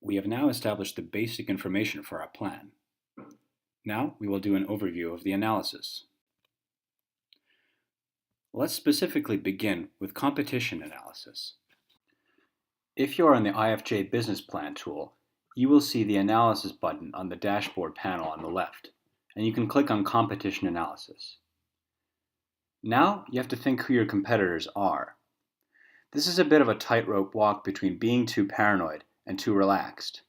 We have now established the basic information for our plan. Now we will do an overview of the analysis. Let's specifically begin with competition analysis. If you are in the IFJ Business Plan tool, you will see the Analysis button on the dashboard panel on the left, and you can click on Competition Analysis. Now you have to think who your competitors are. This is a bit of a tightrope walk between being too paranoid and too relaxed.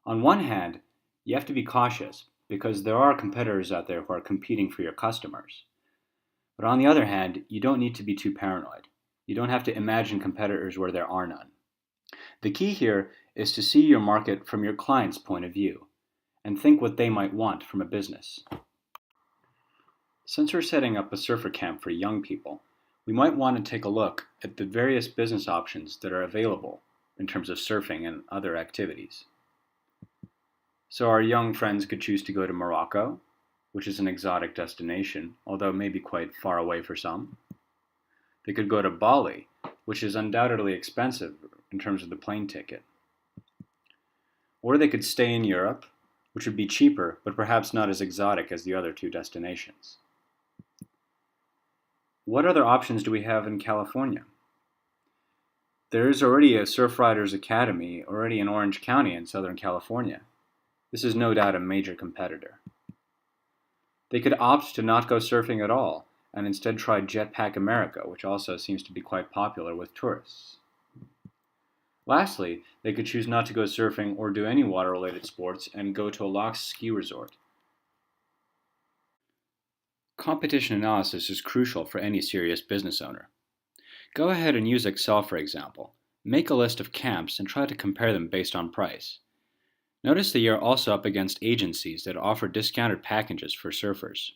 On one hand, you have to be cautious because there are competitors out there who are competing for your customers. But on the other hand, you don't need to be too paranoid. You don't have to imagine competitors where there are none. The key here is to see your market from your client's point of view and think what they might want from a business. Since we're setting up a surfer camp for young people, we might want to take a look at the various business options that are available in terms of surfing and other activities. So our young friends could choose to go to Morocco, which is an exotic destination, although maybe quite far away for some. They could go to Bali, which is undoubtedly expensive in terms of the plane ticket. Or they could stay in Europe, which would be cheaper, but perhaps not as exotic as the other two destinations. What other options do we have in California? There is already a Surf Riders Academy already in Orange County in Southern California. This is no doubt a major competitor. They could opt to not go surfing at all and instead try Jetpack America, which also seems to be quite popular with tourists. Lastly, they could choose not to go surfing or do any water-related sports and go to a lax ski resort. Competition analysis is crucial for any serious business owner. Go ahead and use Excel for example. Make a list of camps and try to compare them based on price. Notice that you're also up against agencies that offer discounted packages for surfers.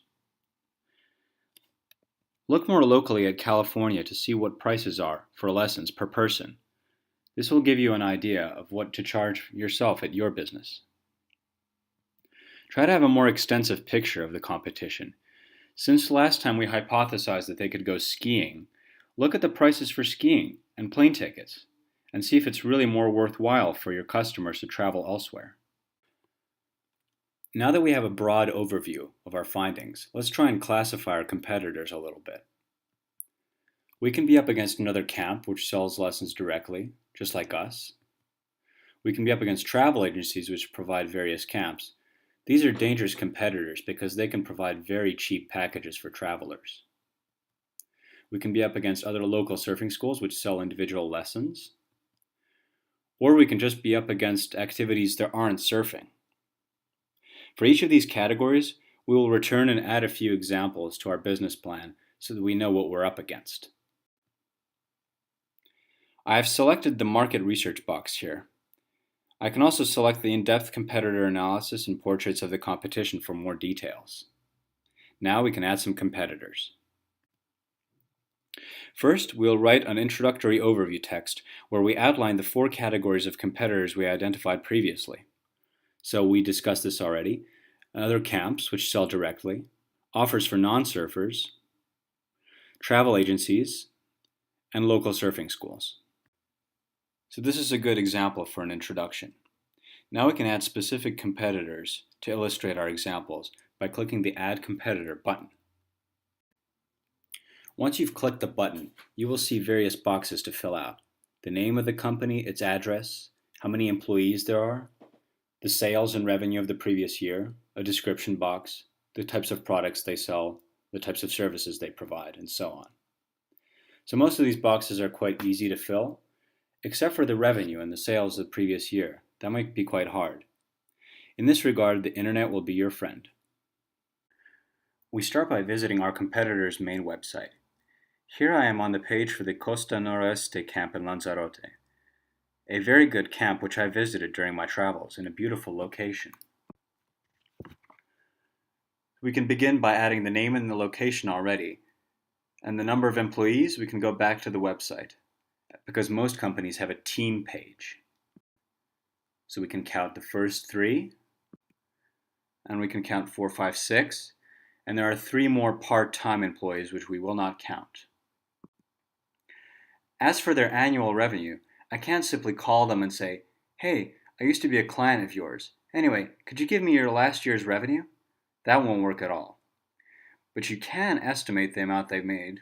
Look more locally at California to see what prices are for lessons per person. This will give you an idea of what to charge yourself at your business. Try to have a more extensive picture of the competition. Since last time we hypothesized that they could go skiing, look at the prices for skiing and plane tickets and see if it's really more worthwhile for your customers to travel elsewhere. Now that we have a broad overview of our findings, let's try and classify our competitors a little bit. We can be up against another camp which sells lessons directly, just like us. We can be up against travel agencies which provide various camps. These are dangerous competitors because they can provide very cheap packages for travelers. We can be up against other local surfing schools which sell individual lessons. Or we can just be up against activities that aren't surfing. For each of these categories, we will return and add a few examples to our business plan so that we know what we're up against. I have selected the market research box here. I can also select the in-depth competitor analysis and portraits of the competition for more details. Now we can add some competitors. First, we'll write an introductory overview text where we outline the 4 categories of competitors we identified previously. So we discussed this already. Other camps which sell directly, offers for non-surfers, travel agencies, and local surfing schools. So this is a good example for an introduction. Now we can add specific competitors to illustrate our examples by clicking the Add Competitor button. Once you've clicked the button, you will see various boxes to fill out. The name of the company, its address, how many employees there are, the sales and revenue of the previous year, a description box, the types of products they sell, the types of services they provide, and so on. So most of these boxes are quite easy to fill, except for the revenue and the sales of the previous year. That might be quite hard. In this regard, the internet will be your friend. We start by visiting our competitor's main website. Here I am on the page for the Costa Noroeste camp in Lanzarote, a very good camp which I visited during my travels in a beautiful location. We can begin by adding the name and the location already, and the number of employees we can go back to the website, because most companies have a team page. So we can count the first 3, and we can count 4, 5, 6, and there are 3 more part-time employees which we will not count. As for their annual revenue, I can't simply call them and say, hey, I used to be a client of yours. Anyway, could you give me your last year's revenue? That won't work at all. But you can estimate the amount they've made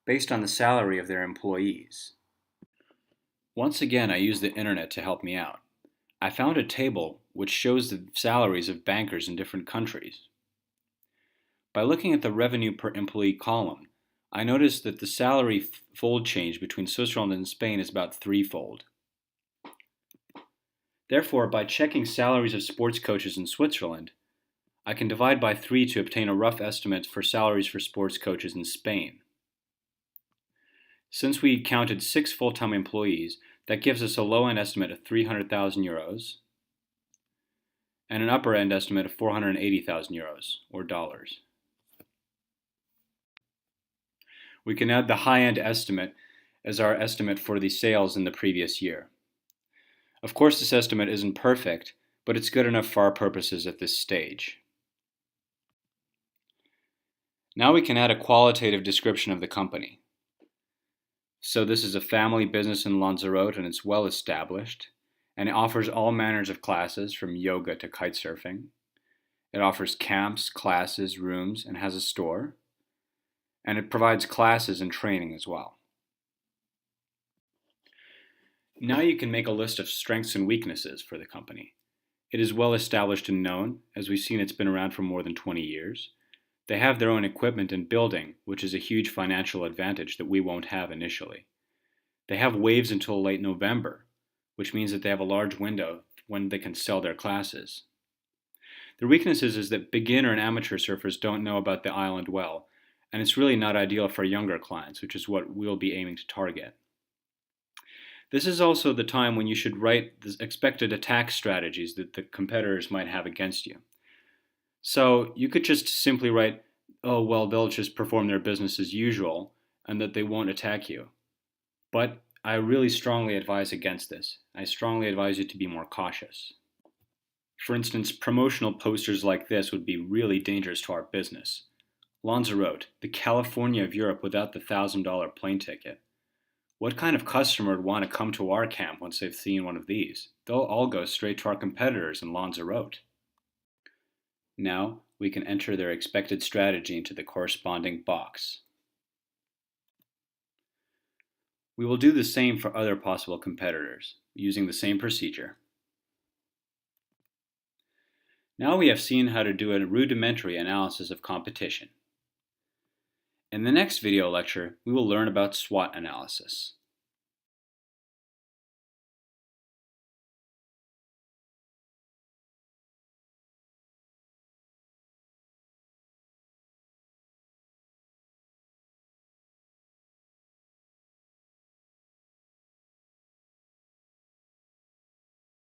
based on the salary of their employees. Once again, I used the internet to help me out. I found a table which shows the salaries of bankers in different countries. By looking at the revenue per employee column, I noticed that the salary fold change between Switzerland and Spain is about threefold. Therefore, by checking salaries of sports coaches in Switzerland, I can divide by 3 to obtain a rough estimate for salaries for sports coaches in Spain. Since we counted 6 full-time employees, that gives us a low-end estimate of 300,000 euros and an upper-end estimate of 480,000 euros, or dollars. We can add the high-end estimate as our estimate for the sales in the previous year. Of course, this estimate isn't perfect, but it's good enough for our purposes at this stage. Now we can add a qualitative description of the company. So this is a family business in Lanzarote, and it's well established, and it offers all manners of classes from yoga to kitesurfing. It offers camps, classes, rooms, and has a store. And it provides classes and training as well. Now you can make a list of strengths and weaknesses for the company. It is well established and known. As we've seen, it's been around for more than 20 years. They have their own equipment and building, which is a huge financial advantage that we won't have initially. They have waves until late November, which means that they have a large window when they can sell their classes. Their weaknesses is that beginner and amateur surfers don't know about the island well, and it's really not ideal for younger clients, which is what we'll be aiming to target. This is also the time when you should write the expected attack strategies that the competitors might have against you. So you could just simply write, oh, well, they'll just perform their business as usual and that they won't attack you. But I really strongly advise against this. I strongly advise you to be more cautious. For instance, promotional posters like this would be really dangerous to our business. Lanzarote, the California of Europe without the $1,000 plane ticket. What kind of customer would want to come to our camp once they've seen one of these? They'll all go straight to our competitors in Lanzarote. Now we can enter their expected strategy into the corresponding box. We will do the same for other possible competitors, using the same procedure. Now we have seen how to do a rudimentary analysis of competition. In the next video lecture, we will learn about SWOT analysis.